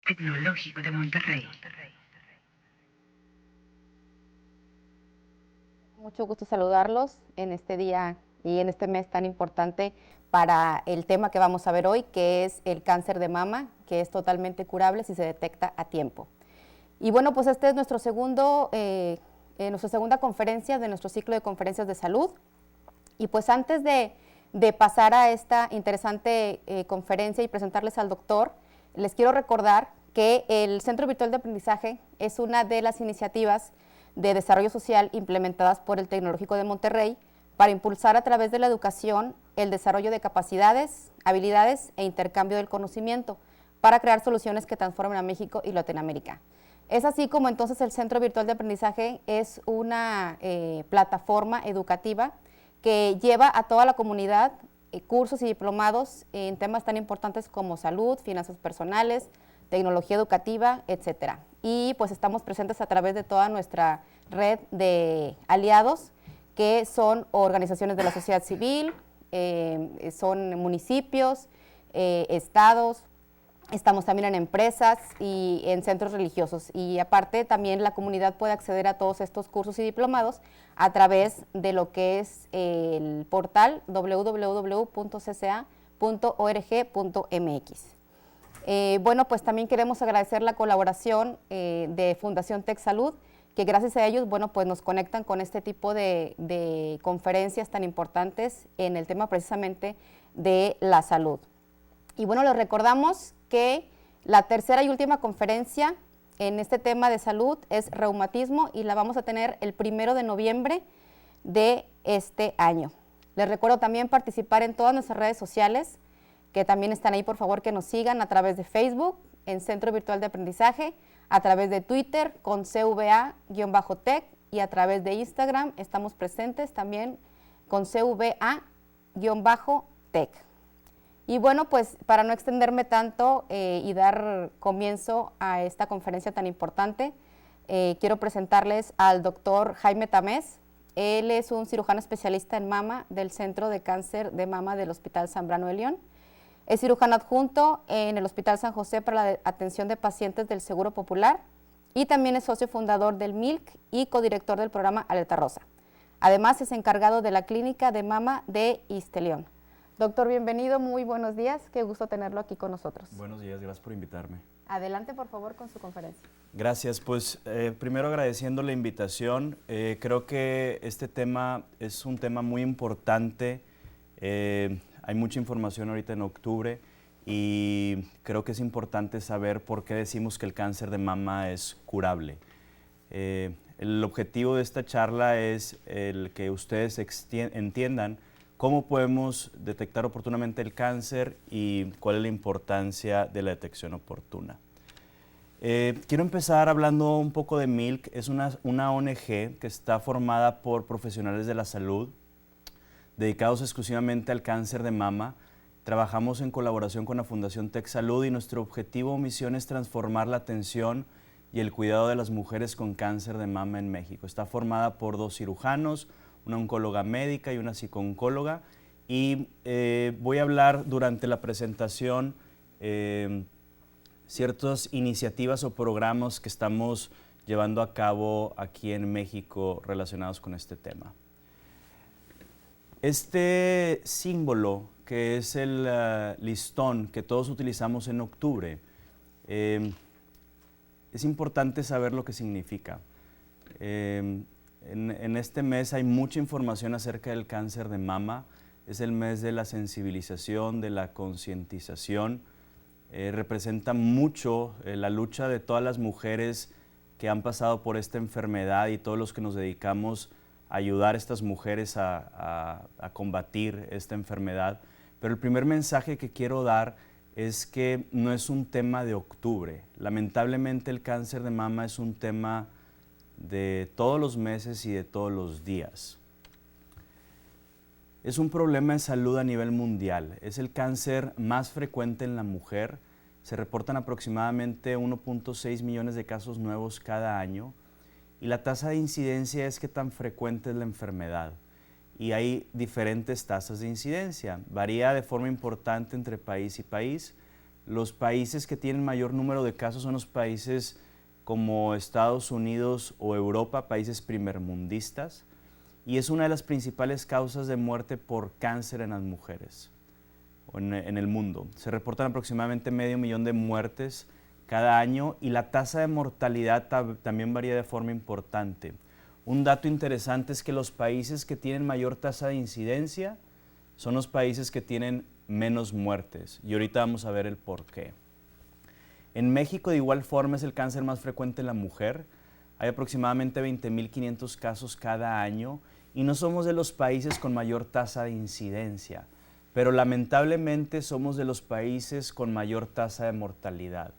Tecnológico de Monterrey. Mucho gusto saludarlos en este día y en este mes tan importante para el tema que vamos a ver hoy, que es el cáncer de mama, que es totalmente curable si se detecta a tiempo. Y bueno, pues este es nuestra segunda conferencia de nuestro ciclo de conferencias de salud. Y pues antes de pasar a esta interesante conferencia y presentarles al doctor, les quiero recordar que el Centro Virtual de Aprendizaje es una de las iniciativas de desarrollo social implementadas por el Tecnológico de Monterrey para impulsar a través de la educación el desarrollo de capacidades, habilidades e intercambio del conocimiento para crear soluciones que transformen a México y Latinoamérica. Es así como entonces el Centro Virtual de Aprendizaje es una plataforma educativa que lleva a toda la comunidad cursos y diplomados en temas tan importantes como salud, finanzas personales, tecnología educativa, etcétera. Y pues estamos presentes a través de toda nuestra red de aliados, que son organizaciones de la sociedad civil, son municipios, estados, estamos también en empresas y en centros religiosos. Y aparte también la comunidad puede acceder a todos estos cursos y diplomados a través de lo que es el portal www.cca.org.mx. Bueno, pues también queremos agradecer la colaboración de Fundación Tech Salud, que gracias a ellos, bueno, pues nos conectan con este tipo de conferencias tan importantes en el tema precisamente de la salud. Y bueno, les recordamos que la tercera y última conferencia en este tema de salud es reumatismo y la vamos a tener el 1 de noviembre de este año. Les recuerdo también participar en todas nuestras redes sociales, que también están ahí, por favor, que nos sigan a través de Facebook, en Centro Virtual de Aprendizaje, a través de Twitter con CVA-Tech y a través de Instagram estamos presentes también con CVA-Tech. Y bueno, pues para no extenderme tanto y dar comienzo a esta conferencia tan importante, quiero presentarles al doctor Jaime Tamés. Él es un cirujano especialista en mama del Centro de Cáncer de Mama del Hospital Zambrano de León. Es cirujano adjunto en el Hospital San José para la atención de pacientes del Seguro Popular y también es socio fundador del MILC y codirector del programa Alerta Rosa. Además es encargado de la clínica de mama de Isteleón. Doctor, bienvenido, muy buenos días, qué gusto tenerlo aquí con nosotros. Buenos días, gracias por invitarme. Adelante, por favor, con su conferencia. Gracias, pues primero agradeciendo la invitación. Creo que este tema es un tema muy importante. Hay mucha información ahorita en octubre y creo que es importante saber por qué decimos que el cáncer de mama es curable. El objetivo de esta charla es el que ustedes entiendan cómo podemos detectar oportunamente el cáncer y cuál es la importancia de la detección oportuna. Quiero empezar hablando un poco de MILC. Es una ONG que está formada por profesionales de la salud dedicados exclusivamente al cáncer de mama. Trabajamos en colaboración con la Fundación Tech Salud y nuestro objetivo o misión es transformar la atención y el cuidado de las mujeres con cáncer de mama en México. Está formada por 2 cirujanos, una oncóloga médica y una psicooncóloga, y voy a hablar durante la presentación ciertas iniciativas o programas que estamos llevando a cabo aquí en México relacionados con este tema. Este símbolo, que es el listón que todos utilizamos en octubre, es importante saber lo que significa. En este mes hay mucha información acerca del cáncer de mama. Es el mes de la sensibilización, de la concientización. Representa mucho la lucha de todas las mujeres que han pasado por esta enfermedad y todos los que nos dedicamos a ayudar a estas mujeres a combatir esta enfermedad. Pero el primer mensaje que quiero dar es que no es un tema de octubre. Lamentablemente el cáncer de mama es un tema de todos los meses y de todos los días. Es un problema de salud a nivel mundial. Es el cáncer más frecuente en la mujer. Se reportan aproximadamente 1.6 millones de casos nuevos cada año. Y la tasa de incidencia es qué tan frecuente es la enfermedad. Y hay diferentes tasas de incidencia. Varía de forma importante entre país y país, Los países que tienen mayor número de casos son los países como Estados Unidos o Europa, países primermundistas, y es una de las principales causas de muerte por cáncer en las mujeres en el mundo. Se reportan aproximadamente 500,000 de muertes cada año y la tasa de mortalidad también varía de forma importante. Un dato interesante es que los países que tienen mayor tasa de incidencia son los países que tienen menos muertes, y ahorita vamos a ver el por qué. En México, de igual forma, es el cáncer más frecuente en la mujer. Hay aproximadamente 20,500 casos cada año y no somos de los países con mayor tasa de incidencia, pero lamentablemente somos de los países con mayor tasa de mortalidad.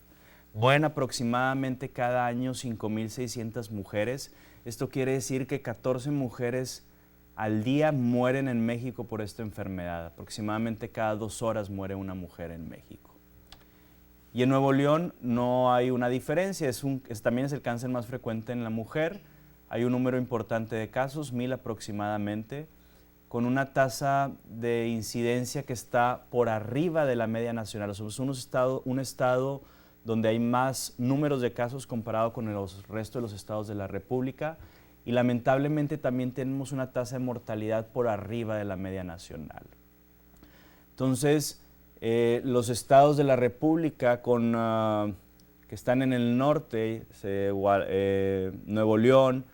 Mueren aproximadamente cada año 5,600 mujeres. Esto quiere decir que 14 mujeres al día mueren en México por esta enfermedad. Aproximadamente cada 2 horas muere una mujer en México. Y en Nuevo León no hay una diferencia, también es el cáncer más frecuente en la mujer. Hay un número importante de casos, 1,000 aproximadamente, con una tasa de incidencia que está por arriba de la media nacional. Somos un estado donde hay más números de casos comparado con el resto de los estados de la República, y lamentablemente también tenemos una tasa de mortalidad por arriba de la media nacional. Entonces, los estados de la República que están en el norte, Nuevo León,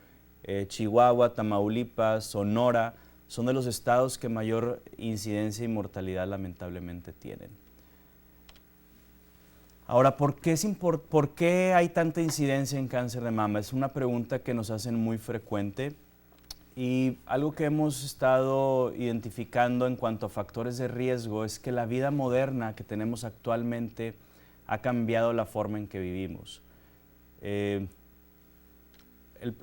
Chihuahua, Tamaulipas, Sonora, son de los estados que mayor incidencia y mortalidad lamentablemente tienen. Ahora, ¿por qué hay tanta incidencia en cáncer de mama? Es una pregunta que nos hacen muy frecuente, y algo que hemos estado identificando en cuanto a factores de riesgo es que la vida moderna que tenemos actualmente ha cambiado la forma en que vivimos.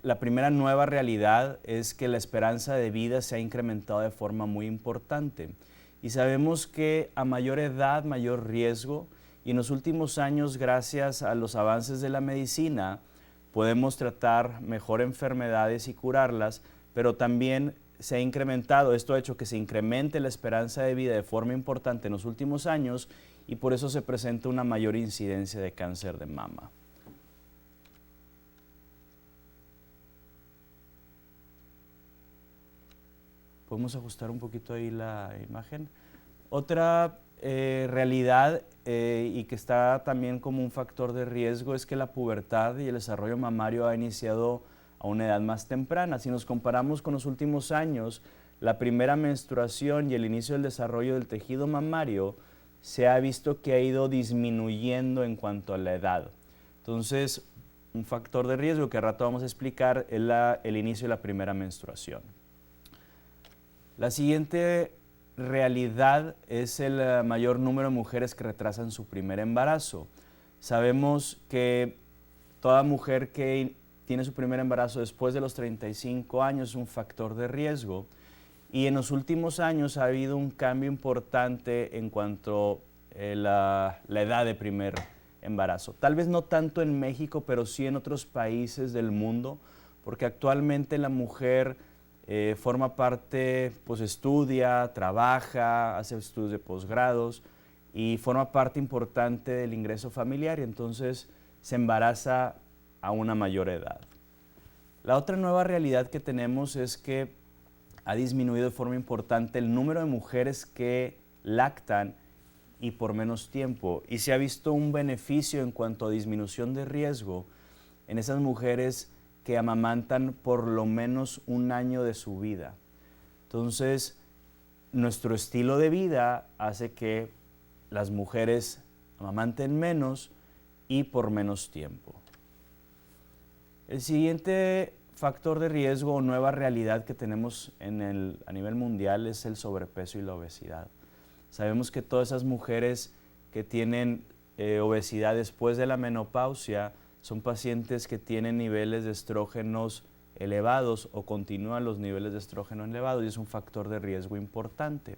La primera nueva realidad es que la esperanza de vida se ha incrementado de forma muy importante, y sabemos que a mayor edad, mayor riesgo. Y en los últimos años, gracias a los avances de la medicina, podemos tratar mejor enfermedades y curarlas, pero también se ha incrementado, esto ha hecho que se incremente la esperanza de vida de forma importante en los últimos años, y por eso se presenta una mayor incidencia de cáncer de mama. ¿Podemos ajustar un poquito ahí la imagen? Otra realidad y que está también como un factor de riesgo es que la pubertad y el desarrollo mamario ha iniciado a una edad más temprana. Si nos comparamos con los últimos años, la primera menstruación y el inicio del desarrollo del tejido mamario se ha visto que ha ido disminuyendo en cuanto a la edad. Entonces, un factor de riesgo que al rato vamos a explicar es el inicio de la primera menstruación. La siguiente realidad es el mayor número de mujeres que retrasan su primer embarazo. Sabemos que toda mujer que tiene su primer embarazo después de los 35 años es un factor de riesgo, y en los últimos años ha habido un cambio importante en cuanto a la edad de primer embarazo. Tal vez no tanto en México, pero sí en otros países del mundo, porque actualmente la mujer forma parte, pues estudia, trabaja, hace estudios de posgrados y forma parte importante del ingreso familiar, y entonces se embaraza a una mayor edad. La otra nueva realidad que tenemos es que ha disminuido de forma importante el número de mujeres que lactan y por menos tiempo, y se ha visto un beneficio en cuanto a disminución de riesgo en esas mujeres que amamantan por lo menos 1 año de su vida. Entonces, nuestro estilo de vida hace que las mujeres amamanten menos y por menos tiempo. El siguiente factor de riesgo o nueva realidad que tenemos a nivel mundial es el sobrepeso y la obesidad. Sabemos que todas esas mujeres que tienen obesidad después de la menopausia son pacientes que tienen niveles de estrógenos elevados o continúan los niveles de estrógeno elevados, y es un factor de riesgo importante.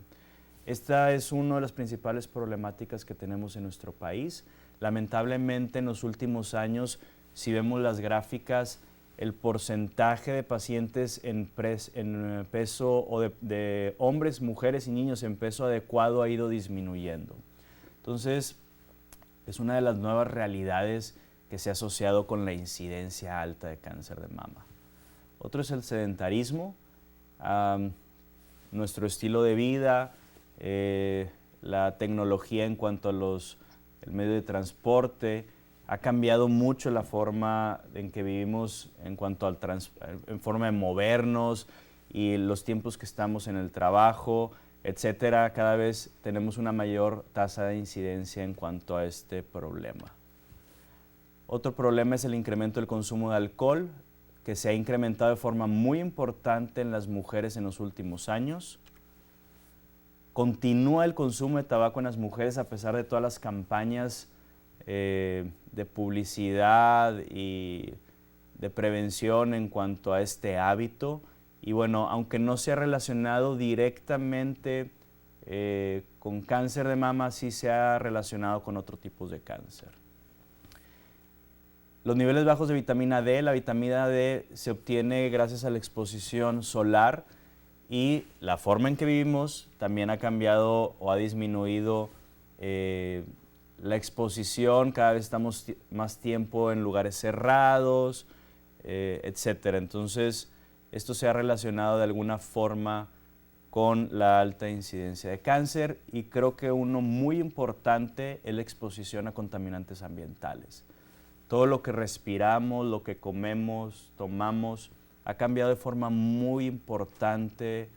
Esta es una de las principales problemáticas que tenemos en nuestro país. Lamentablemente, en los últimos años, si vemos las gráficas, el porcentaje de pacientes en peso o de hombres, mujeres y niños en peso adecuado ha ido disminuyendo. Entonces, es una de las nuevas realidades que se ha asociado con la incidencia alta de cáncer de mama. Otro es el sedentarismo, nuestro estilo de vida, la tecnología en cuanto a el medio de transporte, ha cambiado mucho la forma en que vivimos en cuanto en forma de movernos y los tiempos que estamos en el trabajo, etcétera. Cada vez tenemos una mayor tasa de incidencia en cuanto a este problema. Otro problema es el incremento del consumo de alcohol, que se ha incrementado de forma muy importante en las mujeres en los últimos años. Continúa el consumo de tabaco en las mujeres a pesar de todas las campañas de publicidad y de prevención en cuanto a este hábito. Y bueno, aunque no se ha relacionado directamente con cáncer de mama, sí se ha relacionado con otros tipos de cáncer. Los niveles bajos de vitamina D, la vitamina D se obtiene gracias a la exposición solar y la forma en que vivimos también ha cambiado o ha disminuido la exposición, cada vez estamos más tiempo en lugares cerrados, etcétera. Entonces, esto se ha relacionado de alguna forma con la alta incidencia de cáncer y creo que uno muy importante es la exposición a contaminantes ambientales. Todo lo que respiramos, lo que comemos, tomamos, ha cambiado de forma muy importante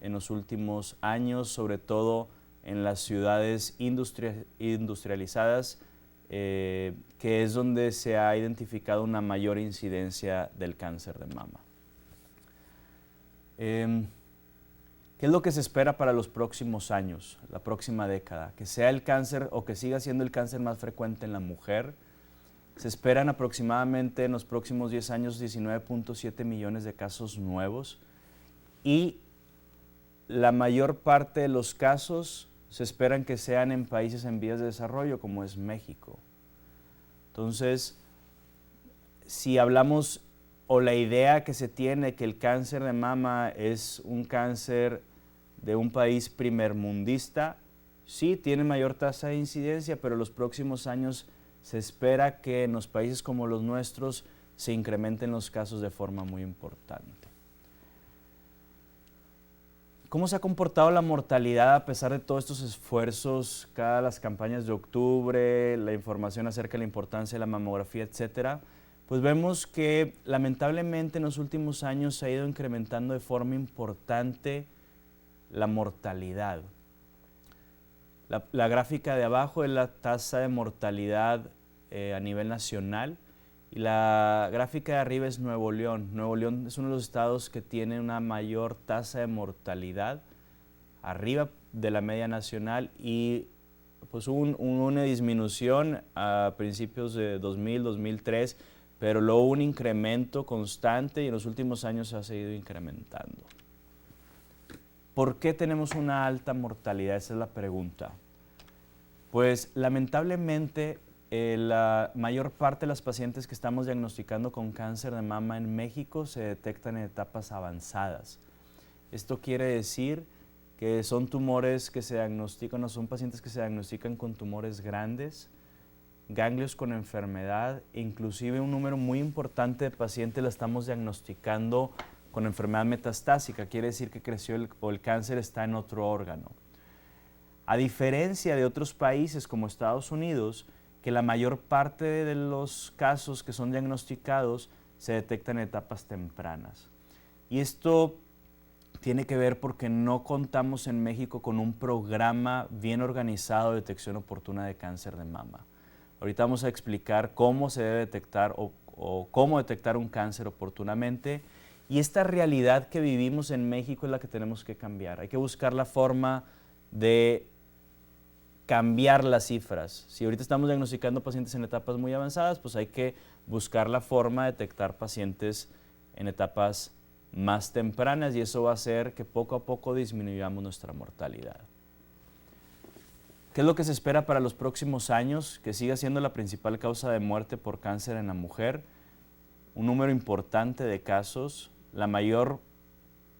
en los últimos años, sobre todo en las ciudades industrializadas, que es donde se ha identificado una mayor incidencia del cáncer de mama. ¿Qué es lo que se espera para los próximos años, la próxima década? Que sea el cáncer o que siga siendo el cáncer más frecuente en la mujer. Se esperan aproximadamente en los próximos 10 años 19.7 millones de casos nuevos y la mayor parte de los casos se esperan que sean en países en vías de desarrollo como es México. Entonces, si hablamos o la idea que se tiene que el cáncer de mama es un cáncer de un país primermundista, sí, tiene mayor tasa de incidencia, pero en los próximos años se espera que en los países como los nuestros se incrementen los casos de forma muy importante. ¿Cómo se ha comportado la mortalidad a pesar de todos estos esfuerzos, cada las campañas de octubre, la información acerca de la importancia de la mamografía, etcétera? Pues vemos que lamentablemente en los últimos años se ha ido incrementando de forma importante la mortalidad. La gráfica de abajo es la tasa de mortalidad a nivel nacional y la gráfica de arriba es Nuevo León. Nuevo León es uno de los estados que tiene una mayor tasa de mortalidad arriba de la media nacional y pues hubo una disminución a principios de 2000, 2003, pero luego hubo un incremento constante y en los últimos años se ha seguido incrementando. ¿Por qué tenemos una alta mortalidad? Esa es la pregunta. Pues lamentablemente la mayor parte de las pacientes que estamos diagnosticando con cáncer de mama en México se detectan en etapas avanzadas. Esto quiere decir que son tumores que se diagnostican o son pacientes que se diagnostican con tumores grandes, ganglios con enfermedad, inclusive un número muy importante de pacientes la estamos diagnosticando con enfermedad metastásica, quiere decir que creció el cáncer está en otro órgano. A diferencia de otros países como Estados Unidos, que la mayor parte de los casos que son diagnosticados se detectan en etapas tempranas. Y esto tiene que ver porque no contamos en México con un programa bien organizado de detección oportuna de cáncer de mama. Ahorita vamos a explicar cómo se debe detectar o cómo detectar un cáncer oportunamente. Y esta realidad que vivimos en México es la que tenemos que cambiar. Hay que buscar la forma de cambiar las cifras. Si ahorita estamos diagnosticando pacientes en etapas muy avanzadas, pues hay que buscar la forma de detectar pacientes en etapas más tempranas y eso va a hacer que poco a poco disminuyamos nuestra mortalidad. ¿Qué es lo que se espera para los próximos años? Que siga siendo la principal causa de muerte por cáncer en la mujer. Un número importante de casos. La mayor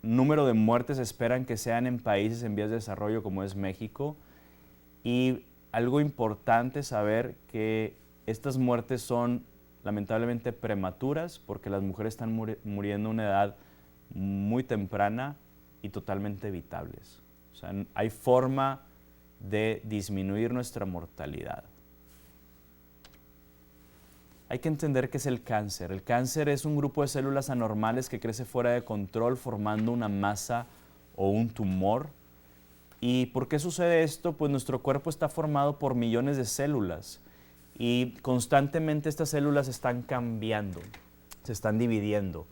número de muertes esperan que sean en países en vías de desarrollo como es México. Y algo importante saber que estas muertes son lamentablemente prematuras porque las mujeres están muriendo a una edad muy temprana y totalmente evitables. O sea, hay forma de disminuir nuestra mortalidad. Hay que entender qué es el cáncer. El cáncer es un grupo de células anormales que crece fuera de control formando una masa o un tumor. ¿Y por qué sucede esto? Pues nuestro cuerpo está formado por millones de células y constantemente estas células están cambiando, se están dividiendo.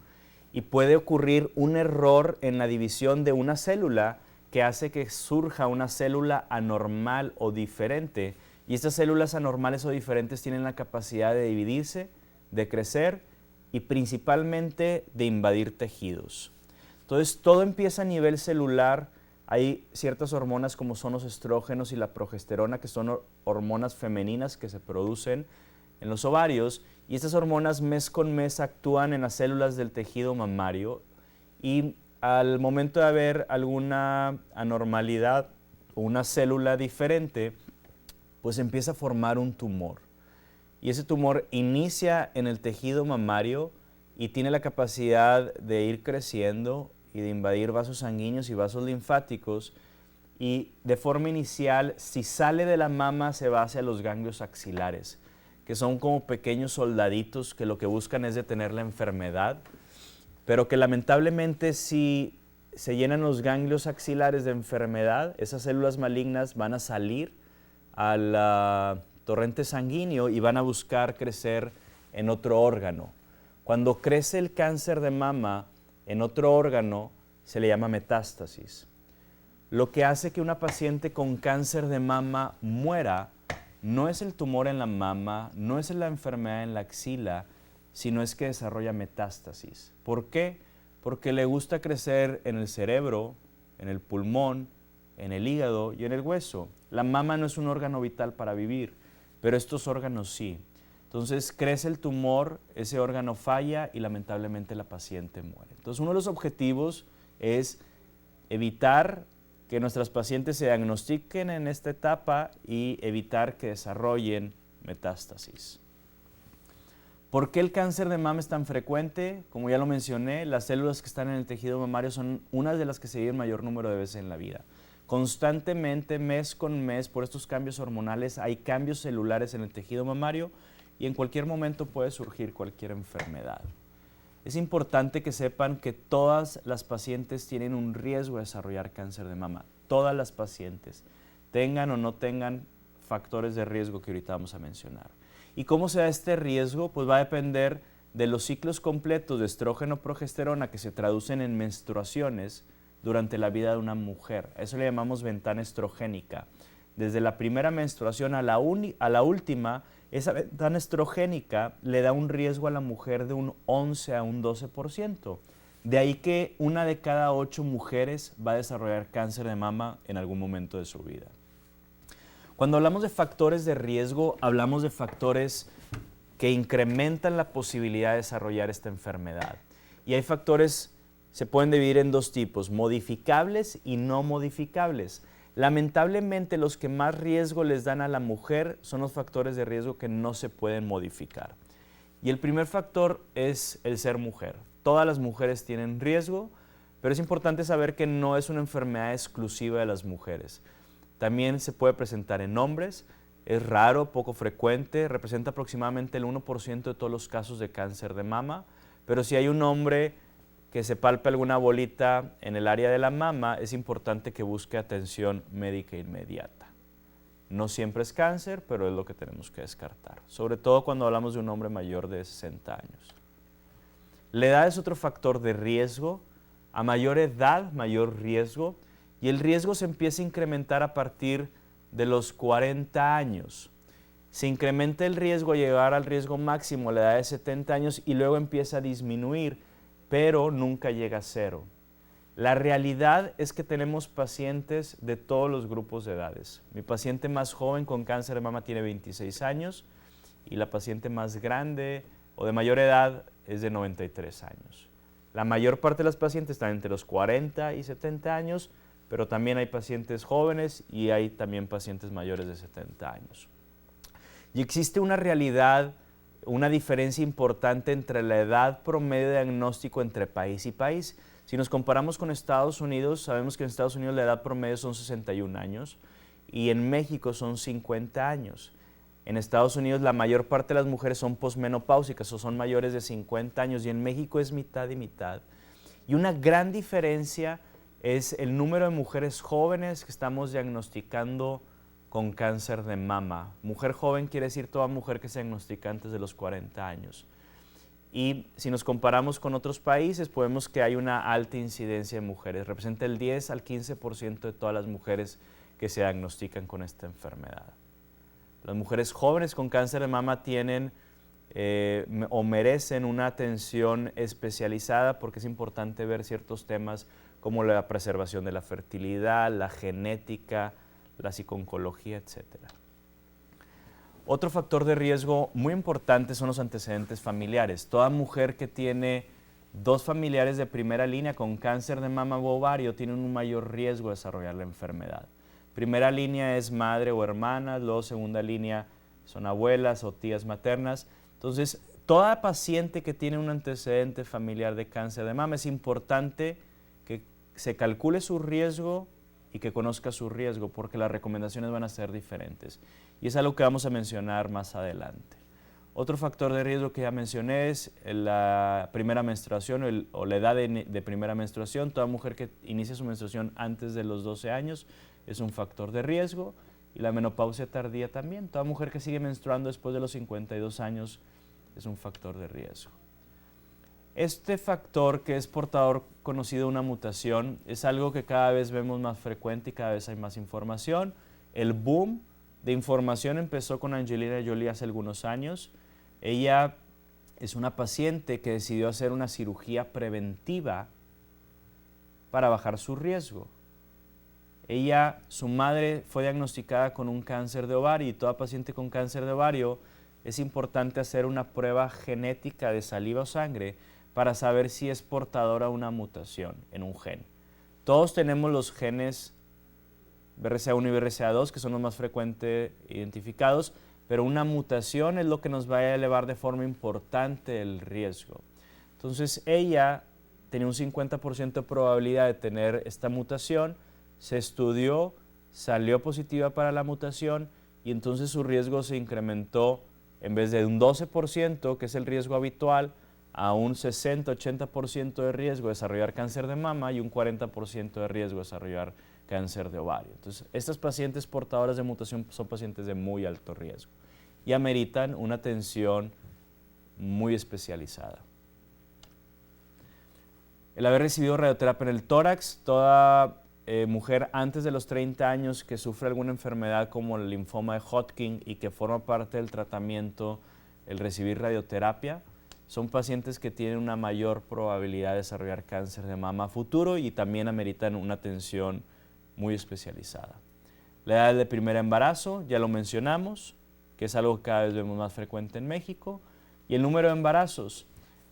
Y puede ocurrir un error en la división de una célula que hace que surja una célula anormal o diferente. Y estas células anormales o diferentes tienen la capacidad de dividirse, de crecer y principalmente de invadir tejidos. Entonces todo empieza a nivel celular. Hay ciertas hormonas como son los estrógenos y la progesterona, que son hormonas femeninas que se producen en los ovarios, y estas hormonas mes con mes actúan en las células del tejido mamario y al momento de haber alguna anormalidad o una célula diferente, pues empieza a formar un tumor. Y ese tumor inicia en el tejido mamario y tiene la capacidad de ir creciendo y de invadir vasos sanguíneos y vasos linfáticos, y de forma inicial, si sale de la mama, se va hacia los ganglios axilares, que son como pequeños soldaditos que lo que buscan es detener la enfermedad, pero que lamentablemente si se llenan los ganglios axilares de enfermedad, esas células malignas van a salir al torrente sanguíneo y van a buscar crecer en otro órgano. Cuando crece el cáncer de mama en otro órgano, se le llama metástasis. Lo que hace que una paciente con cáncer de mama muera no es el tumor en la mama, no es la enfermedad en la axila, sino es que desarrolla metástasis. ¿Por qué? Porque le gusta crecer en el cerebro, en el pulmón, en el hígado y en el hueso. La mama no es un órgano vital para vivir, pero estos órganos sí. Entonces crece el tumor, ese órgano falla y lamentablemente la paciente muere. Entonces uno de los objetivos es evitar que nuestras pacientes se diagnostiquen en esta etapa y evitar que desarrollen metástasis. ¿Por qué el cáncer de mama es tan frecuente? Como ya lo mencioné, las células que están en el tejido mamario son unas de las que se viven mayor número de veces en la vida. Constantemente, mes con mes, por estos cambios hormonales, hay cambios celulares en el tejido mamario y en cualquier momento puede surgir cualquier enfermedad. Es importante que sepan que todas las pacientes tienen un riesgo de desarrollar cáncer de mama. Todas las pacientes, tengan o no tengan factores de riesgo que ahorita vamos a mencionar. ¿Y cómo se da este riesgo? Pues va a depender de los ciclos completos de estrógeno-progesterona que se traducen en menstruaciones durante la vida de una mujer. Eso le llamamos ventana estrogénica. Desde la primera menstruación a la última, esa ventana estrogénica le da un riesgo a la mujer de un 11 a un 12%. De ahí que 1 de cada 8 mujeres va a desarrollar cáncer de mama en algún momento de su vida. Cuando hablamos de factores de riesgo, hablamos de factores que incrementan la posibilidad de desarrollar esta enfermedad. Y hay factores, se pueden dividir en dos tipos, modificables y no modificables. Lamentablemente, los que más riesgo les dan a la mujer son los factores de riesgo que no se pueden modificar. Y el primer factor es el ser mujer. Todas las mujeres tienen riesgo, pero es importante saber que no es una enfermedad exclusiva de las mujeres. También se puede presentar en hombres, es raro, poco frecuente, representa aproximadamente el 1% de todos los casos de cáncer de mama, pero si hay un hombre que se palpe alguna bolita en el área de la mama, es importante que busque atención médica inmediata. No siempre es cáncer, pero es lo que tenemos que descartar, sobre todo cuando hablamos de un hombre mayor de 60 años. La edad es otro factor de riesgo. A mayor edad, mayor riesgo, y el riesgo se empieza a incrementar a partir de los 40 años. Se incrementa el riesgo a llegar al riesgo máximo a la edad de 70 años y luego empieza a disminuir, pero nunca llega a cero. La realidad es que tenemos pacientes de todos los grupos de edades. Mi paciente más joven con cáncer de mama tiene 26 años y la paciente más grande o de mayor edad es de 93 años. La mayor parte de las pacientes están entre los 40 y 70 años, pero también hay pacientes jóvenes y hay también pacientes mayores de 70 años. Y existe una realidad, una diferencia importante entre la edad promedio de diagnóstico entre país y país. Si nos comparamos con Estados Unidos, sabemos que en Estados Unidos la edad promedio son 61 años y en México son 50 años. En Estados Unidos la mayor parte de las mujeres son posmenopáusicas o son mayores de 50 años y en México es mitad y mitad. Y una gran diferencia es el número de mujeres jóvenes que estamos diagnosticando con cáncer de mama. Mujer joven quiere decir toda mujer que se diagnostica antes de los 40 años. Y si nos comparamos con otros países, podemos que hay una alta incidencia de mujeres. Representa el 10 al 15% de todas las mujeres que se diagnostican con esta enfermedad. Las mujeres jóvenes con cáncer de mama tienen o merecen una atención especializada porque es importante ver ciertos temas como la preservación de la fertilidad, la genética, la psico-oncología, etc. Otro factor de riesgo muy importante son los antecedentes familiares. Toda mujer que tiene 2 familiares de primera línea con cáncer de mama u ovario tiene un mayor riesgo de desarrollar la enfermedad. Primera línea es madre o hermana, luego segunda línea son abuelas o tías maternas. Entonces, toda paciente que tiene un antecedente familiar de cáncer de mama es importante que se calcule su riesgo y que conozca su riesgo porque las recomendaciones van a ser diferentes. Y es algo que vamos a mencionar más adelante. Otro factor de riesgo que ya mencioné es la primera menstruación o la edad de primera menstruación. Toda mujer que inicia su menstruación antes de los 12 años es un factor de riesgo. Y la menopausia tardía también. Toda mujer que sigue menstruando después de los 52 años es un factor de riesgo. Este factor que es portador conocido de una mutación es algo que cada vez vemos más frecuente y cada vez hay más información. El boom de información empezó con Angelina Jolie hace algunos años. Ella es una paciente que decidió hacer una cirugía preventiva para bajar su riesgo. Su madre fue diagnosticada con un cáncer de ovario y toda paciente con cáncer de ovario es importante hacer una prueba genética de saliva o sangre para saber si es portadora de una mutación en un gen. Todos tenemos los genes BRCA1 y BRCA2 que son los más frecuentes identificados, pero una mutación es lo que nos va a elevar de forma importante el riesgo. Entonces ella tenía un 50% de probabilidad de tener esta mutación. Se estudió, salió positiva para la mutación y entonces su riesgo se incrementó en vez de un 12%, que es el riesgo habitual, a un 60-80% de riesgo de desarrollar cáncer de mama y un 40% de riesgo de desarrollar cáncer de ovario. Entonces, estas pacientes portadoras de mutación son pacientes de muy alto riesgo y ameritan una atención muy especializada. El haber recibido radioterapia en el tórax, toda mujer antes de los 30 años que sufre alguna enfermedad como el linfoma de Hodgkin y que forma parte del tratamiento, el recibir radioterapia, son pacientes que tienen una mayor probabilidad de desarrollar cáncer de mama a futuro y también ameritan una atención muy especializada. La edad de primer embarazo, ya lo mencionamos, que es algo que cada vez vemos más frecuente en México, y el número de embarazos.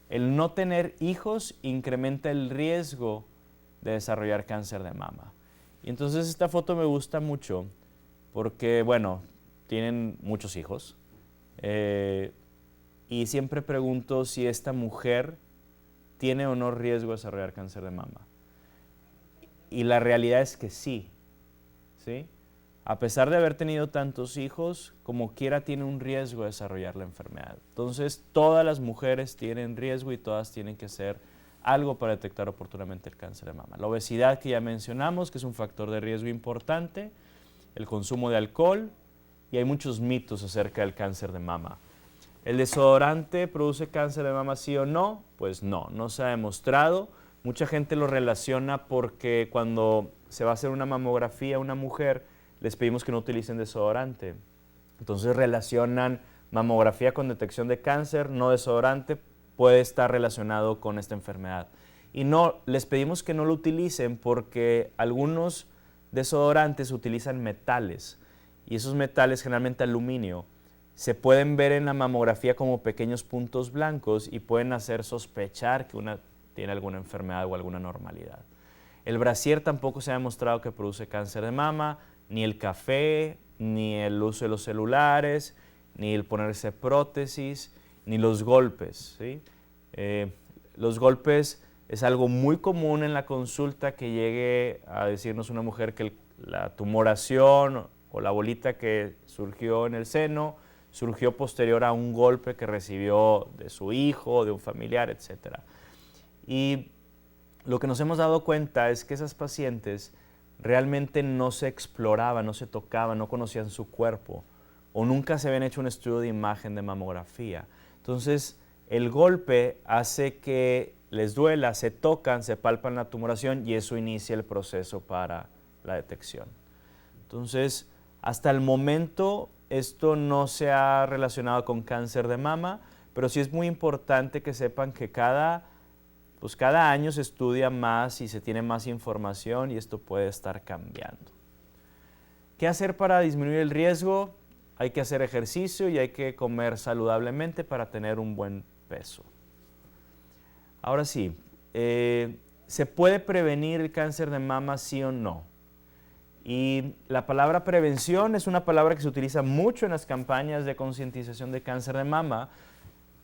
El no tener hijos incrementa el riesgo de desarrollar cáncer de mama. Y entonces esta foto me gusta mucho porque, bueno, tienen muchos hijos y siempre pregunto si esta mujer tiene o no riesgo de desarrollar cáncer de mama. Y la realidad es que sí, ¿sí? A pesar de haber tenido tantos hijos, como quiera tiene un riesgo de desarrollar la enfermedad. Entonces, todas las mujeres tienen riesgo y todas tienen que hacer algo para detectar oportunamente el cáncer de mama. La obesidad que ya mencionamos, que es un factor de riesgo importante, el consumo de alcohol y hay muchos mitos acerca del cáncer de mama. ¿El desodorante produce cáncer de mama sí o no? Pues no, no se ha demostrado. Mucha gente lo relaciona porque cuando se va a hacer una mamografía a una mujer, les pedimos que no utilicen desodorante. Entonces relacionan mamografía con detección de cáncer, no desodorante, puede estar relacionado con esta enfermedad. Y no, les pedimos que no lo utilicen porque algunos desodorantes utilizan metales y esos metales, generalmente aluminio, se pueden ver en la mamografía como pequeños puntos blancos y pueden hacer sospechar que una tiene alguna enfermedad o alguna normalidad. El brasier tampoco se ha demostrado que produce cáncer de mama, ni el café, ni el uso de los celulares, ni el ponerse prótesis, ni los golpes, ¿sí? Los golpes es algo muy común en la consulta, que llegue a decirnos una mujer que la tumoración o la bolita que surgió en el seno surgió posterior a un golpe que recibió de su hijo, de un familiar, etc. Y lo que nos hemos dado cuenta es que esas pacientes realmente no se exploraban, no se tocaban, no conocían su cuerpo, o nunca se habían hecho un estudio de imagen de mamografía. Entonces, el golpe hace que les duela, se tocan, se palpan la tumoración y eso inicia el proceso para la detección. Entonces, hasta el momento esto no se ha relacionado con cáncer de mama, pero sí es muy importante que sepan que cada año se estudia más y se tiene más información y esto puede estar cambiando. ¿Qué hacer para disminuir el riesgo? Hay que hacer ejercicio y hay que comer saludablemente para tener un buen peso. Ahora sí, ¿se puede prevenir el cáncer de mama, sí o no? Y la palabra prevención es una palabra que se utiliza mucho en las campañas de concientización de cáncer de mama.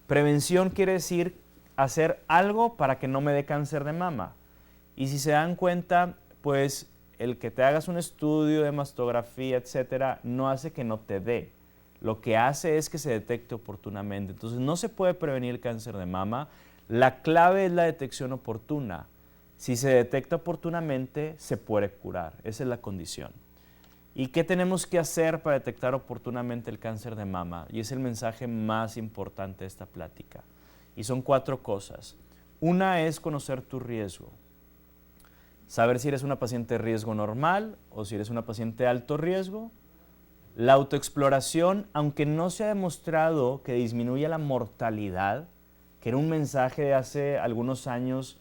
Prevención quiere decir hacer algo para que no me dé cáncer de mama. Y si se dan cuenta, pues el que te hagas un estudio de mastografía, etcétera, no hace que no te dé. Lo que hace es que se detecte oportunamente. Entonces, no se puede prevenir el cáncer de mama. La clave es la detección oportuna. Si se detecta oportunamente, se puede curar. Esa es la condición. ¿Y qué tenemos que hacer para detectar oportunamente el cáncer de mama? Y es el mensaje más importante de esta plática. Y son 4 cosas. Una es conocer tu riesgo. Saber si eres una paciente de riesgo normal o si eres una paciente de alto riesgo. La autoexploración, aunque no se ha demostrado que disminuya la mortalidad, que era un mensaje de hace algunos años,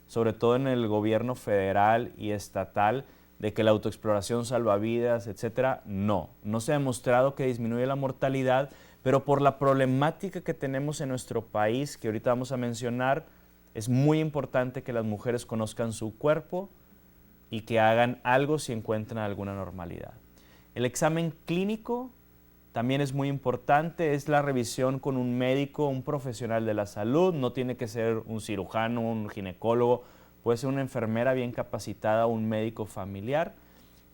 sobre todo en el gobierno federal y estatal, de que la autoexploración salva vidas, etcétera, no se ha demostrado que disminuye la mortalidad, pero por la problemática que tenemos en nuestro país, que ahorita vamos a mencionar, es muy importante que las mujeres conozcan su cuerpo y que hagan algo si encuentran alguna normalidad. El examen clínico también es muy importante, es la revisión con un médico, un profesional de la salud, no tiene que ser un cirujano, un ginecólogo, puede ser una enfermera bien capacitada, un médico familiar.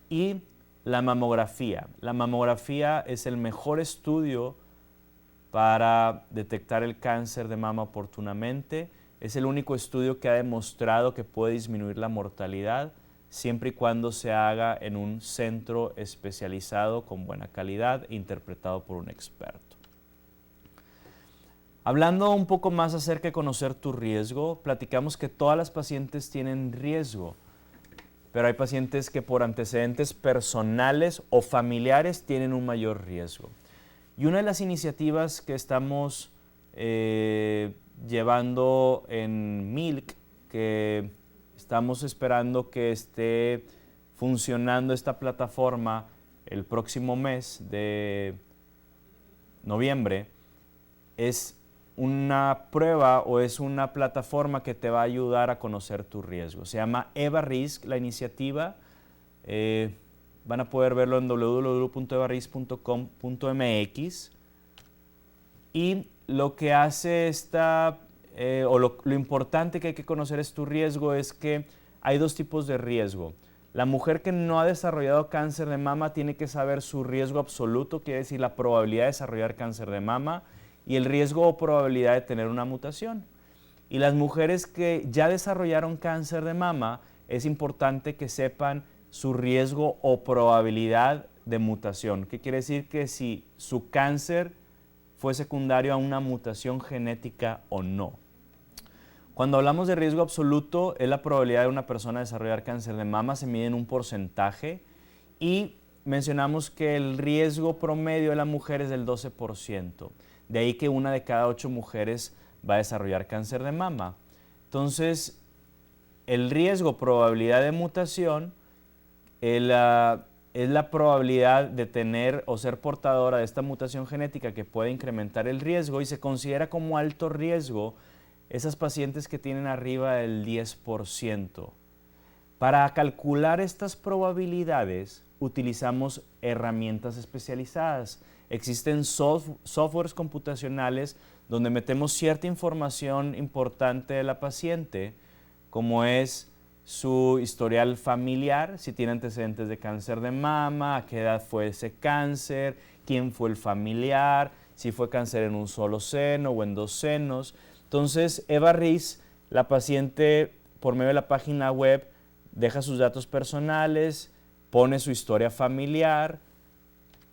Y la mamografía. La mamografía es el mejor estudio para detectar el cáncer de mama oportunamente. Es el único estudio que ha demostrado que puede disminuir la mortalidad siempre y cuando se haga en un centro especializado con buena calidad e interpretado por un experto. Hablando un poco más acerca de conocer tu riesgo, platicamos que todas las pacientes tienen riesgo, pero hay pacientes que por antecedentes personales o familiares tienen un mayor riesgo. Y una de las iniciativas que estamos llevando en Milk, que estamos esperando que esté funcionando esta plataforma el próximo mes de noviembre, es una prueba o es una plataforma que te va a ayudar a conocer tu riesgo. Se llama EvaRisk, la iniciativa. Van a poder verlo en www.evarisk.com.mx. Y lo que hace lo importante que hay que conocer es tu riesgo, es que hay 2 tipos de riesgo. La mujer que no ha desarrollado cáncer de mama tiene que saber su riesgo absoluto, quiere decir la probabilidad de desarrollar cáncer de mama, y el riesgo o probabilidad de tener una mutación. Y las mujeres que ya desarrollaron cáncer de mama, es importante que sepan su riesgo o probabilidad de mutación. ¿Qué quiere decir? Que si su cáncer fue secundario a una mutación genética o no. Cuando hablamos de riesgo absoluto, es la probabilidad de una persona desarrollar cáncer de mama, se mide en un porcentaje y mencionamos que el riesgo promedio de la mujer es del 12%. De ahí que 1 de cada 8 mujeres va a desarrollar cáncer de mama. Entonces, el riesgo, probabilidad de mutación, es la probabilidad de tener o ser portadora de esta mutación genética que puede incrementar el riesgo, y se considera como alto riesgo esas pacientes que tienen arriba del 10%. Para calcular estas probabilidades utilizamos herramientas especializadas. Existen softwares computacionales donde metemos cierta información importante de la paciente, como es su historial familiar, si tiene antecedentes de cáncer de mama, a qué edad fue ese cáncer, quién fue el familiar, si fue cáncer en un solo seno o en 2 senos. Entonces, Eva Riz, la paciente, por medio de la página web, deja sus datos personales, pone su historia familiar,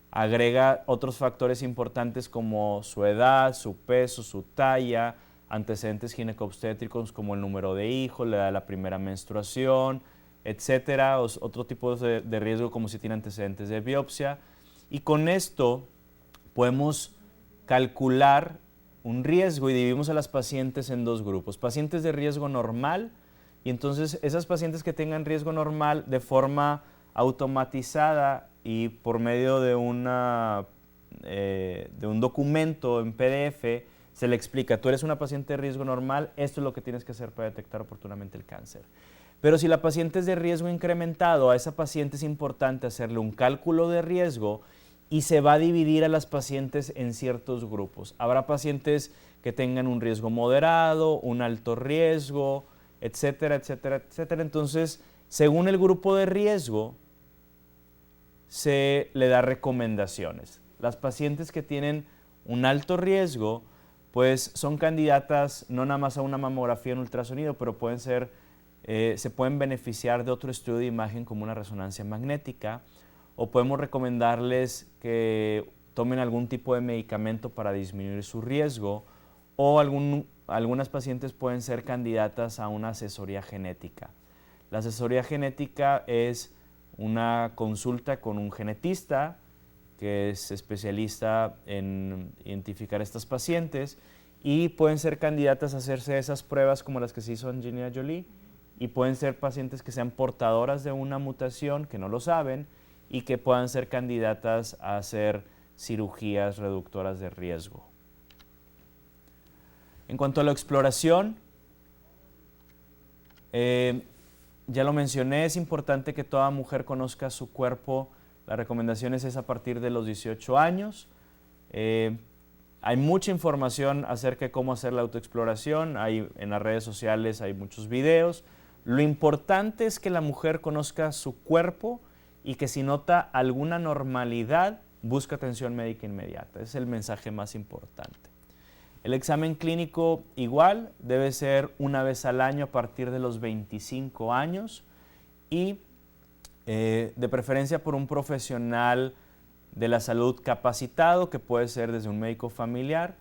agrega otros factores importantes como su edad, su peso, su talla, antecedentes ginecobstétricos como el número de hijos, la edad de la primera menstruación, etcétera, otro tipo de riesgo como si tiene antecedentes de biopsia. Y con esto podemos calcular un riesgo y dividimos a las pacientes en 2 grupos. Pacientes de riesgo normal, y entonces esas pacientes que tengan riesgo normal de forma automatizada y por medio de un documento en PDF, se le explica, tú eres una paciente de riesgo normal, esto es lo que tienes que hacer para detectar oportunamente el cáncer. Pero si la paciente es de riesgo incrementado, a esa paciente es importante hacerle un cálculo de riesgo y se va a dividir a las pacientes en ciertos grupos. Habrá pacientes que tengan un riesgo moderado, un alto riesgo, etcétera, etcétera, etcétera. Entonces, según el grupo de riesgo, se le da recomendaciones. Las pacientes que tienen un alto riesgo, pues son candidatas no nada más a una mamografía en ultrasonido, pero se pueden beneficiar de otro estudio de imagen como una resonancia magnética, o podemos recomendarles que tomen algún tipo de medicamento para disminuir su riesgo, o algunas pacientes pueden ser candidatas a una asesoría genética. La asesoría genética es una consulta con un genetista que es especialista en identificar a estas pacientes y pueden ser candidatas a hacerse esas pruebas como las que se hizo Angelina Jolie, y pueden ser pacientes que sean portadoras de una mutación que no lo saben y que puedan ser candidatas a hacer cirugías reductoras de riesgo. En cuanto a la exploración, ya lo mencioné, es importante que toda mujer conozca su cuerpo. La recomendación es a partir de los 18 años. Hay mucha información acerca de cómo hacer la autoexploración, en las redes sociales hay muchos videos. Lo importante es que la mujer conozca su cuerpo y que si nota alguna normalidad, busque atención médica inmediata. Ese es el mensaje más importante. El examen clínico igual debe ser una vez al año a partir de los 25 años y de preferencia por un profesional de la salud capacitado, que puede ser desde un médico familiar,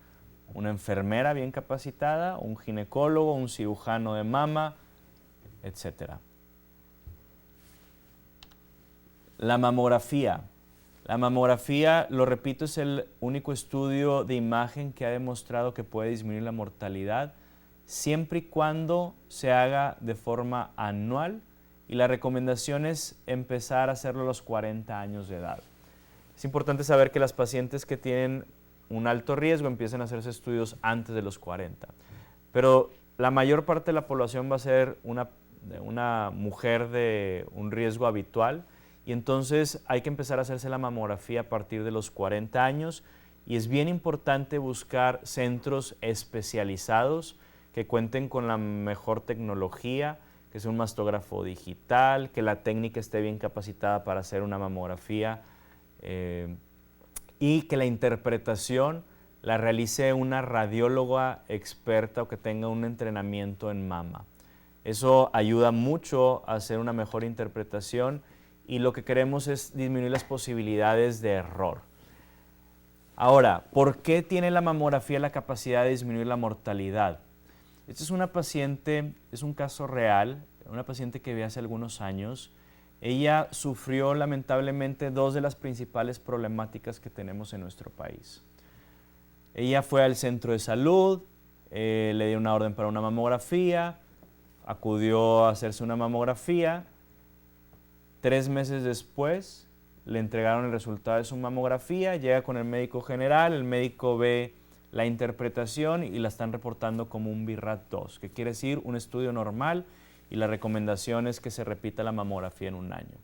una enfermera bien capacitada, un ginecólogo, un cirujano de mama, etc. La mamografía. La mamografía, lo repito, es el único estudio de imagen que ha demostrado que puede disminuir la mortalidad siempre y cuando se haga de forma anual, y la recomendación es empezar a hacerlo a los 40 años de edad. Es importante saber que las pacientes que tienen un alto riesgo empiezan a hacerse estudios antes de los 40, pero la mayor parte de la población va a ser una mujer de un riesgo habitual, y entonces hay que empezar a hacerse la mamografía a partir de los 40 años, y es bien importante buscar centros especializados que cuenten con la mejor tecnología, que sea un mastógrafo digital, que la técnica esté bien capacitada para hacer una mamografía y que la interpretación la realice una radióloga experta o que tenga un entrenamiento en mama. Eso ayuda mucho a hacer una mejor interpretación y lo que queremos es disminuir las posibilidades de error. Ahora, ¿por qué tiene la mamografía la capacidad de disminuir la mortalidad? Esta es una paciente, es un caso real, una paciente que vi hace algunos años. Ella sufrió lamentablemente 2 de las principales problemáticas que tenemos en nuestro país. Ella fue al centro de salud, le dio una orden para una mamografía, acudió a hacerse una mamografía. 3 meses después le entregaron el resultado de su mamografía, llega con el médico general, el médico ve la interpretación y la están reportando como un BIRAT 2, que quiere decir un estudio normal, y la recomendación es que se repita la mamografía en un año.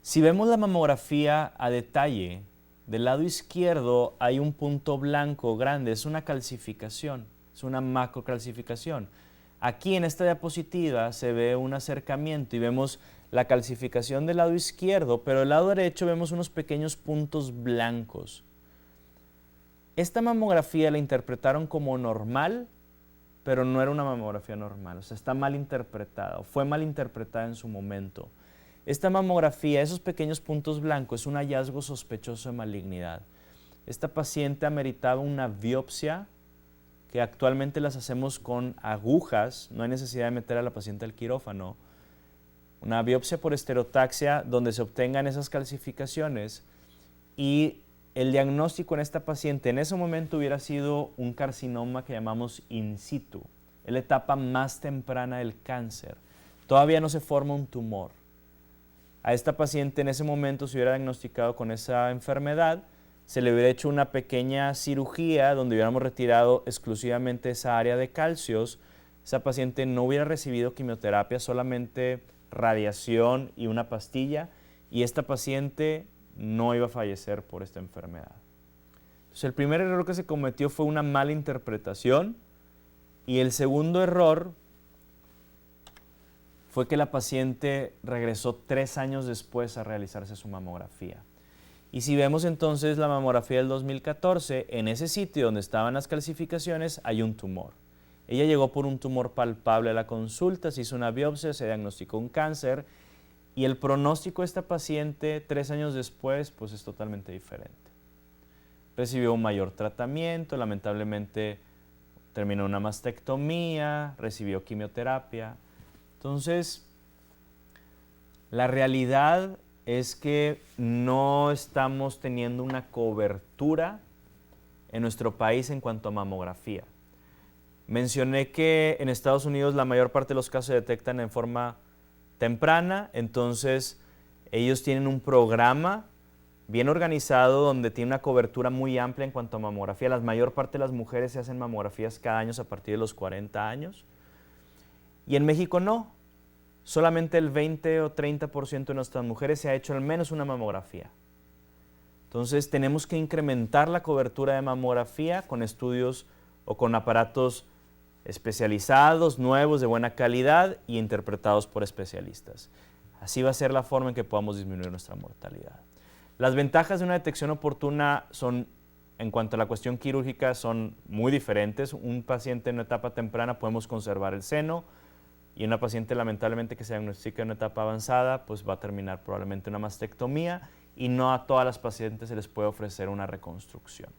Si vemos la mamografía a detalle, del lado izquierdo hay un punto blanco grande, es una calcificación, es una macrocalcificación. Aquí en esta diapositiva se ve un acercamiento y vemos la calcificación del lado izquierdo, pero del lado derecho vemos unos pequeños puntos blancos. Esta mamografía la interpretaron como normal, pero no era una mamografía normal, o sea, está mal interpretada, o fue mal interpretada en su momento. Esta mamografía, esos pequeños puntos blancos, es un hallazgo sospechoso de malignidad. Esta paciente ameritaba una biopsia, que actualmente las hacemos con agujas, no hay necesidad de meter a la paciente al quirófano. Una biopsia por estereotaxia donde se obtengan esas calcificaciones y el diagnóstico en esta paciente en ese momento hubiera sido un carcinoma que llamamos in situ, es la etapa más temprana del cáncer. Todavía no se forma un tumor. A esta paciente en ese momento se hubiera diagnosticado con esa enfermedad, se le hubiera hecho una pequeña cirugía donde hubiéramos retirado exclusivamente esa área de calcios. Esa paciente no hubiera recibido quimioterapia, solamente radiación y una pastilla, y esta paciente no iba a fallecer por esta enfermedad. Entonces, el primer error que se cometió fue una mala interpretación, y el segundo error fue que la paciente regresó 3 años después a realizarse su mamografía. Y si vemos entonces la mamografía del 2014, en ese sitio donde estaban las calcificaciones hay un tumor. Ella llegó por un tumor palpable a la consulta, se hizo una biopsia, se diagnosticó un cáncer y el pronóstico de esta paciente 3 años después pues es totalmente diferente. Recibió un mayor tratamiento, lamentablemente terminó una mastectomía, recibió quimioterapia. Entonces, la realidad es que no estamos teniendo una cobertura en nuestro país en cuanto a mamografía. Mencioné que en Estados Unidos la mayor parte de los casos se detectan en forma temprana, entonces ellos tienen un programa bien organizado donde tiene una cobertura muy amplia en cuanto a mamografía. La mayor parte de las mujeres se hacen mamografías cada año a partir de los 40 años. Y en México no. Solamente el 20 o 30% de nuestras mujeres se ha hecho al menos una mamografía. Entonces tenemos que incrementar la cobertura de mamografía con estudios o con aparatos especializados, nuevos, de buena calidad y interpretados por especialistas. Así va a ser la forma en que podamos disminuir nuestra mortalidad. Las ventajas de una detección oportuna son, en cuanto a la cuestión quirúrgica, son muy diferentes. Un paciente en una etapa temprana podemos conservar el seno, y una paciente lamentablemente que se diagnostica en una etapa avanzada, pues va a terminar probablemente una mastectomía y no a todas las pacientes se les puede ofrecer una reconstrucción.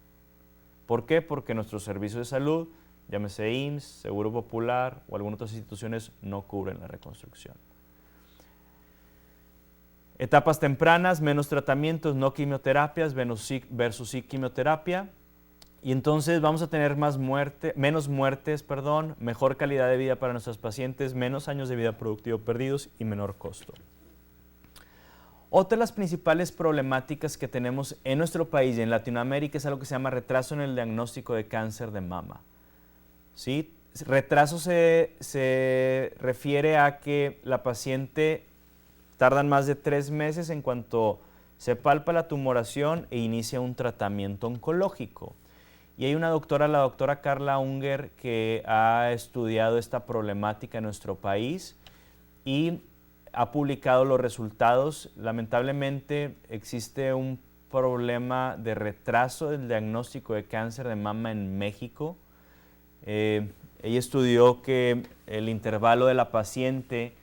¿Por qué? Porque nuestros servicios de salud, llámese IMSS, Seguro Popular o algunas otras instituciones, no cubren la reconstrucción. Etapas tempranas, menos tratamientos, no quimioterapias versus sí quimioterapia. Y entonces vamos a tener menos muertes, mejor calidad de vida para nuestros pacientes, menos años de vida productiva perdidos y menor costo. Otra de las principales problemáticas que tenemos en nuestro país y en Latinoamérica es algo que se llama retraso en el diagnóstico de cáncer de mama. ¿Sí? Retraso se refiere a que la paciente tardan más de 3 meses en cuanto se palpa la tumoración e inicia un tratamiento oncológico. Y hay una doctora, la doctora Carla Unger, que ha estudiado esta problemática en nuestro país y ha publicado los resultados. Lamentablemente existe un problema de retraso del diagnóstico de cáncer de mama en México. Ella estudió que el intervalo de la paciente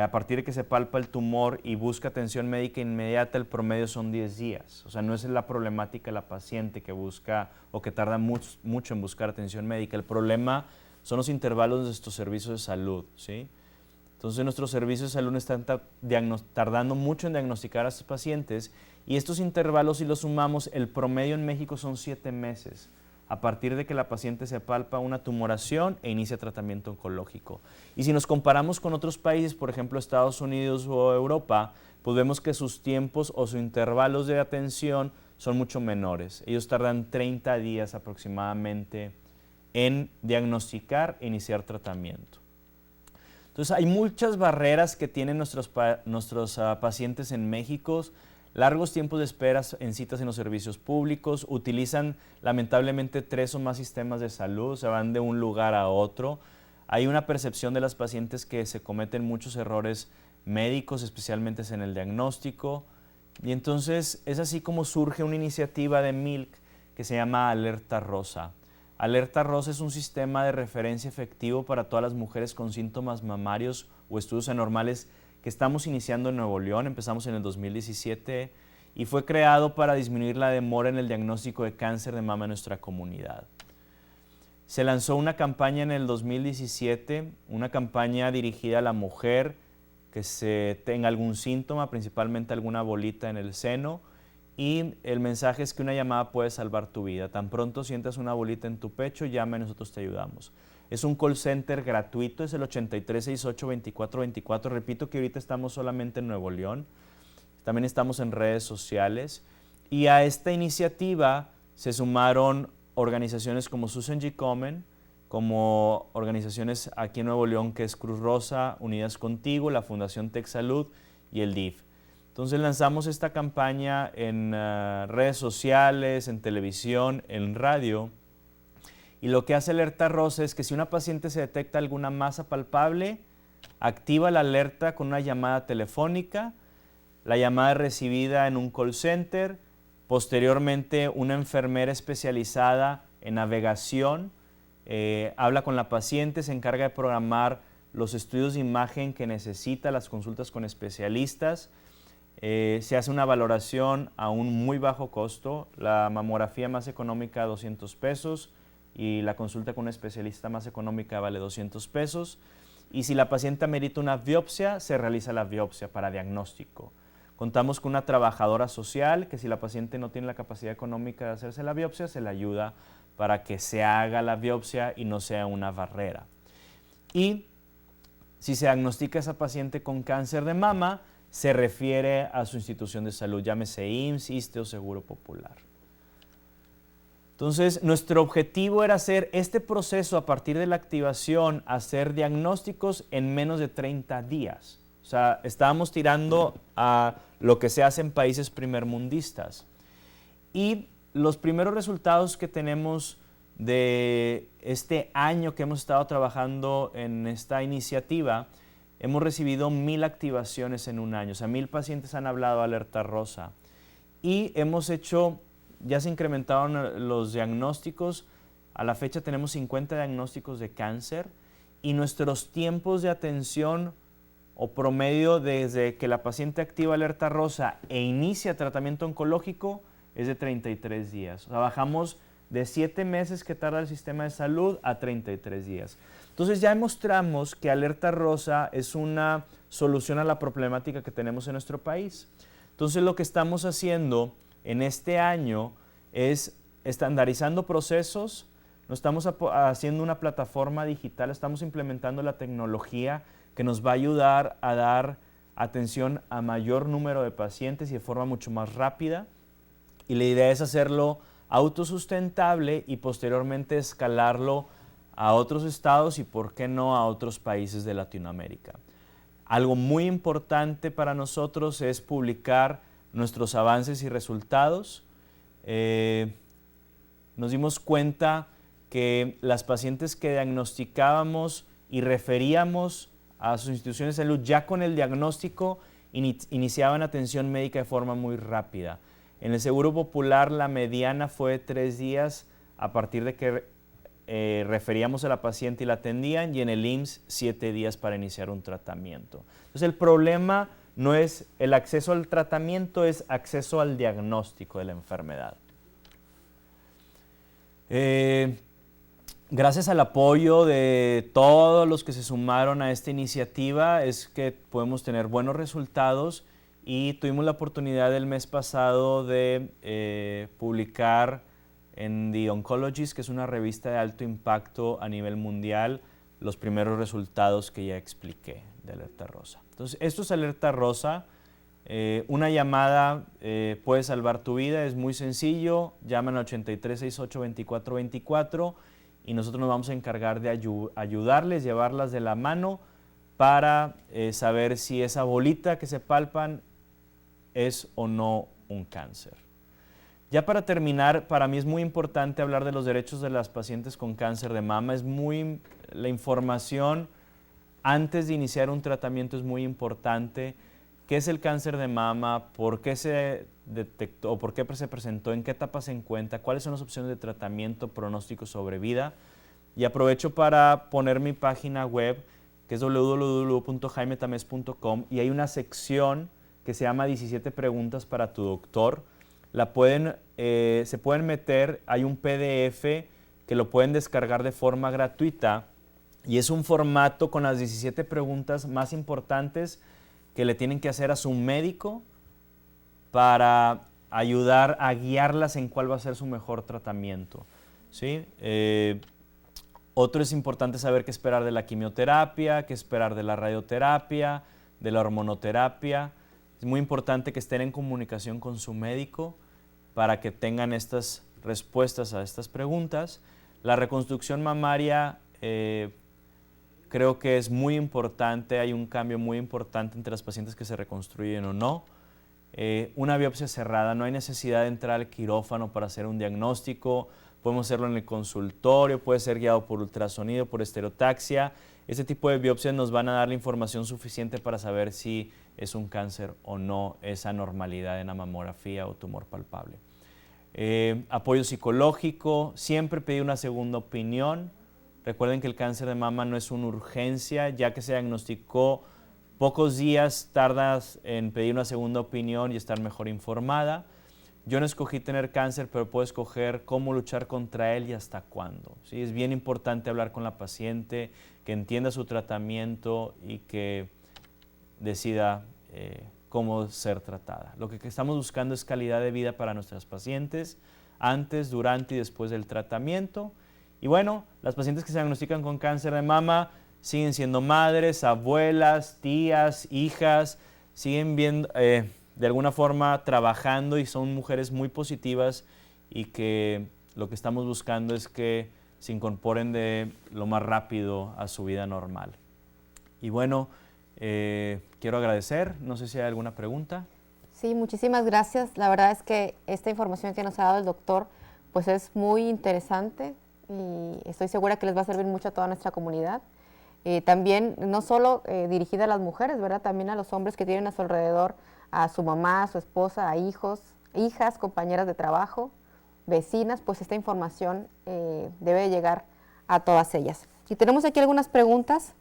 a partir de que se palpa el tumor y busca atención médica inmediata, el promedio son 10 días. O sea, no es la problemática de la paciente que busca o que tarda mucho en buscar atención médica. El problema son los intervalos de nuestros servicios de salud, ¿sí? Entonces, nuestros servicios de salud están tardando mucho en diagnosticar a estos pacientes y estos intervalos, si los sumamos, el promedio en México son 7 meses. A partir de que la paciente se palpa una tumoración e inicia tratamiento oncológico. Y si nos comparamos con otros países, por ejemplo Estados Unidos o Europa, pues vemos que sus tiempos o sus intervalos de atención son mucho menores. Ellos tardan 30 días aproximadamente en diagnosticar e iniciar tratamiento. Entonces hay muchas barreras que tienen nuestros pacientes en México, largos tiempos de espera en citas en los servicios públicos, utilizan lamentablemente 3 o más sistemas de salud, se van de un lugar a otro. Hay una percepción de las pacientes que se cometen muchos errores médicos, especialmente en el diagnóstico. Y entonces es así como surge una iniciativa de Milk que se llama Alerta Rosa. Alerta Rosa es un sistema de referencia efectivo para todas las mujeres con síntomas mamarios o estudios anormales que estamos iniciando en Nuevo León. Empezamos en el 2017 y fue creado para disminuir la demora en el diagnóstico de cáncer de mama en nuestra comunidad. Se lanzó una campaña en el 2017, una campaña dirigida a la mujer que tenga algún síntoma, principalmente alguna bolita en el seno, y el mensaje es que una llamada puede salvar tu vida. Tan pronto sientas una bolita en tu pecho, llama y nosotros te ayudamos. Es un call center gratuito, es el 8368-2424. Repito que ahorita estamos solamente en Nuevo León, también estamos en redes sociales, y a esta iniciativa se sumaron organizaciones como Susan G. Komen, como organizaciones aquí en Nuevo León que es Cruz Rosa, Unidas Contigo, la Fundación TechSalud y el DIF. Entonces lanzamos esta campaña en redes sociales, en televisión, en radio, y lo que hace Alerta Rosa es que si una paciente se detecta alguna masa palpable, activa la alerta con una llamada telefónica, la llamada es recibida en un call center, posteriormente una enfermera especializada en navegación habla con la paciente, se encarga de programar los estudios de imagen que necesita, las consultas con especialistas. Se hace una valoración a un muy bajo costo, la mamografía más económica 200 pesos y la consulta con un especialista más económica vale 200 pesos. Y si la paciente amerita una biopsia, se realiza la biopsia para diagnóstico. Contamos con una trabajadora social que si la paciente no tiene la capacidad económica de hacerse la biopsia, se le ayuda para que se haga la biopsia y no sea una barrera. Y si se diagnostica a esa paciente con cáncer de mama, se refiere a su institución de salud, llámese IMSS, ISSSTE o Seguro Popular. Entonces, nuestro objetivo era hacer este proceso a partir de la activación, hacer diagnósticos en menos de 30 días. O sea, estábamos tirando a lo que se hace en países primermundistas. Y los primeros resultados que tenemos de este año que hemos estado trabajando en esta iniciativa, hemos recibido 1000 activaciones en un año, o sea, 1000 pacientes han hablado a Alerta Rosa. Y hemos hecho, ya se incrementaron los diagnósticos, a la fecha tenemos 50 diagnósticos de cáncer y nuestros tiempos de atención o promedio desde que la paciente activa Alerta Rosa e inicia tratamiento oncológico es de 33 días. O sea, bajamos de 7 meses que tarda el sistema de salud a 33 días. Entonces ya demostramos que Alerta Rosa es una solución a la problemática que tenemos en nuestro país. Entonces lo que estamos haciendo en este año es estandarizando procesos, nos estamos haciendo una plataforma digital, estamos implementando la tecnología que nos va a ayudar a dar atención a mayor número de pacientes y de forma mucho más rápida. Y la idea es hacerlo autosustentable y posteriormente escalarlo a otros estados y, por qué no, a otros países de Latinoamérica. Algo muy importante para nosotros es publicar nuestros avances y resultados. Nos dimos cuenta que las pacientes que diagnosticábamos y referíamos a sus instituciones de salud ya con el diagnóstico iniciaban atención médica de forma muy rápida. En el Seguro Popular la mediana fue 3 días a partir de que referíamos a la paciente y la atendían, y en el IMSS 7 días para iniciar un tratamiento. Entonces el problema no es el acceso al tratamiento, es acceso al diagnóstico de la enfermedad. Gracias al apoyo de todos los que se sumaron a esta iniciativa es que podemos tener buenos resultados, y tuvimos la oportunidad el mes pasado de publicar en The Oncologist, que es una revista de alto impacto a nivel mundial, los primeros resultados que ya expliqué de Alerta Rosa. Entonces, esto es Alerta Rosa. Una llamada puede salvar tu vida, es muy sencillo. Llaman al 8368-2424 y nosotros nos vamos a encargar de ayudarles, llevarlas de la mano para saber si esa bolita que se palpan es o no un cáncer. Ya para terminar, para mí es muy importante hablar de los derechos de las pacientes con cáncer de mama. La información antes de iniciar un tratamiento es muy importante. ¿Qué es el cáncer de mama? ¿Por qué se detectó? ¿Por qué se presentó? ¿En qué etapa se encuentra? ¿Cuáles son las opciones de tratamiento, pronóstico sobre vida? Y aprovecho para poner mi página web, que es www.jaimetames.com, y hay una sección que se llama 17 preguntas para tu doctor. Se pueden meter, hay un PDF que lo pueden descargar de forma gratuita y es un formato con las 17 preguntas más importantes que le tienen que hacer a su médico para ayudar a guiarlas en cuál va a ser su mejor tratamiento, ¿sí? Otro es importante saber qué esperar de la quimioterapia, qué esperar de la radioterapia, de la hormonoterapia. Es muy importante que estén en comunicación con su médico para que tengan estas respuestas a estas preguntas. La reconstrucción mamaria creo que es muy importante, hay un cambio muy importante entre las pacientes que se reconstruyen o no. Una biopsia cerrada, no hay necesidad de entrar al quirófano para hacer un diagnóstico, podemos hacerlo en el consultorio, puede ser guiado por ultrasonido, por estereotaxia. Este tipo de biopsias nos van a dar la información suficiente para saber si es un cáncer o no, esa anormalidad en la mamografía o tumor palpable. Apoyo psicológico, siempre pedir una segunda opinión. Recuerden que el cáncer de mama no es una urgencia, ya que se diagnosticó, pocos días tardas en pedir una segunda opinión y estar mejor informada. Yo no escogí tener cáncer, pero puedo escoger cómo luchar contra él y hasta cuándo, ¿sí? Es bien importante hablar con la paciente, que entienda su tratamiento y que decida cómo ser tratada. Lo que estamos buscando es calidad de vida para nuestras pacientes antes, durante y después del tratamiento. Y bueno, las pacientes que se diagnostican con cáncer de mama siguen siendo madres, abuelas, tías, hijas, siguen viendo, de alguna forma trabajando y son mujeres muy positivas y que lo que estamos buscando es que se incorporen de lo más rápido a su vida normal. Y bueno, quiero agradecer, no sé si hay alguna pregunta. Sí, muchísimas gracias. La verdad es que esta información que nos ha dado el doctor pues es muy interesante y estoy segura que les va a servir mucho a toda nuestra comunidad. También no solo dirigida a las mujeres, ¿verdad? También a los hombres que tienen a su alrededor a su mamá, a su esposa, a hijos, hijas, compañeras de trabajo, vecinas, pues esta información debe llegar a todas ellas. Y tenemos aquí algunas preguntas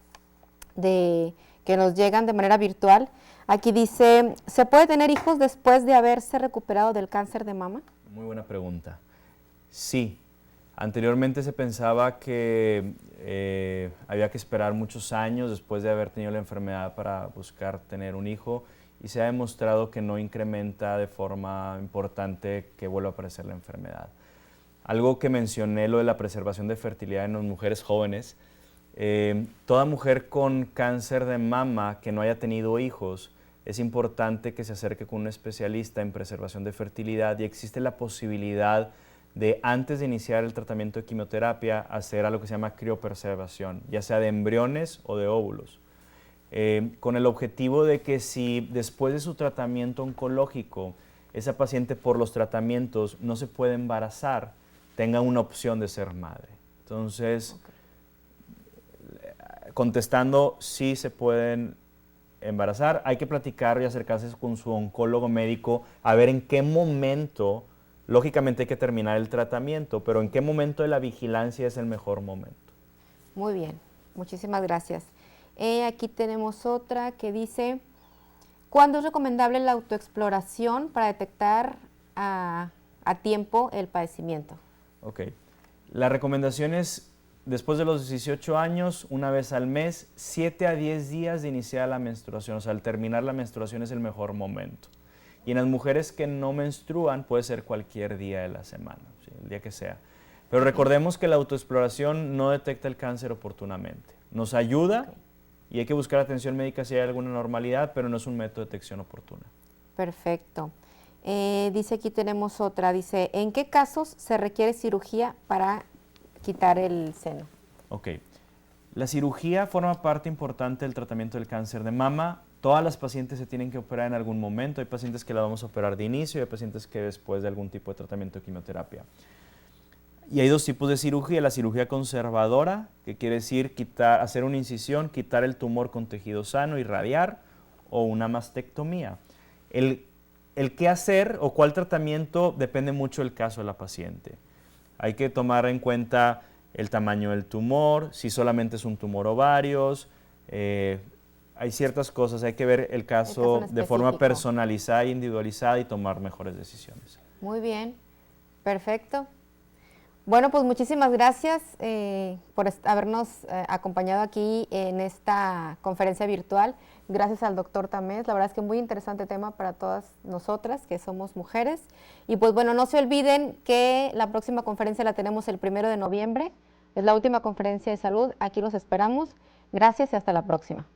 que nos llegan de manera virtual. Aquí dice, ¿se puede tener hijos después de haberse recuperado del cáncer de mama? Muy buena pregunta. Sí. Anteriormente se pensaba que había que esperar muchos años después de haber tenido la enfermedad para buscar tener un hijo y se ha demostrado que no incrementa de forma importante que vuelva a aparecer la enfermedad. Algo que mencioné, lo de la preservación de fertilidad en las mujeres jóvenes, toda mujer con cáncer de mama que no haya tenido hijos, es importante que se acerque con un especialista en preservación de fertilidad y existe la posibilidad de antes de iniciar el tratamiento de quimioterapia hacer algo que se llama criopreservación, ya sea de embriones o de óvulos, con el objetivo de que si después de su tratamiento oncológico esa paciente por los tratamientos no se puede embarazar, tenga una opción de ser madre. Entonces, contestando, sí se pueden embarazar, hay que platicar y acercarse con su oncólogo médico a ver en qué momento. Lógicamente hay que terminar el tratamiento, pero ¿en qué momento de la vigilancia es el mejor momento? Muy bien, muchísimas gracias. Aquí tenemos otra que dice, ¿cuándo es recomendable la autoexploración para detectar a tiempo el padecimiento? Ok, la recomendación es después de los 18 años, una vez al mes, 7 a 10 días de iniciar la menstruación, o sea, al terminar la menstruación es el mejor momento. Y en las mujeres que no menstruan puede ser cualquier día de la semana, ¿sí? El día que sea. Pero recordemos que la autoexploración no detecta el cáncer oportunamente. Nos ayuda y hay que buscar atención médica si hay alguna normalidad, pero no es un método de detección oportuna. Perfecto. Dice aquí tenemos otra, dice, ¿en qué casos se requiere cirugía para quitar el seno? Ok. La cirugía forma parte importante del tratamiento del cáncer de mama. Todas las pacientes se tienen que operar en algún momento. Hay pacientes que la vamos a operar de inicio y hay pacientes que después de algún tipo de tratamiento de quimioterapia. Y hay dos tipos de cirugía: la cirugía conservadora, que quiere decir hacer una incisión, quitar el tumor con tejido sano, irradiar, o una mastectomía. El qué hacer o cuál tratamiento depende mucho del caso de la paciente. Hay que tomar en cuenta el tamaño del tumor, si solamente es un tumor o varios. Hay ciertas cosas, hay que ver el caso de forma personalizada e individualizada y tomar mejores decisiones. Muy bien, perfecto. Bueno, pues muchísimas gracias por habernos acompañado aquí en esta conferencia virtual. Gracias al doctor Tamés. La verdad es que muy interesante tema para todas nosotras que somos mujeres. Y pues bueno, no se olviden que la próxima conferencia la tenemos el 1 de noviembre. Es la última conferencia de salud. Aquí los esperamos. Gracias y hasta la próxima.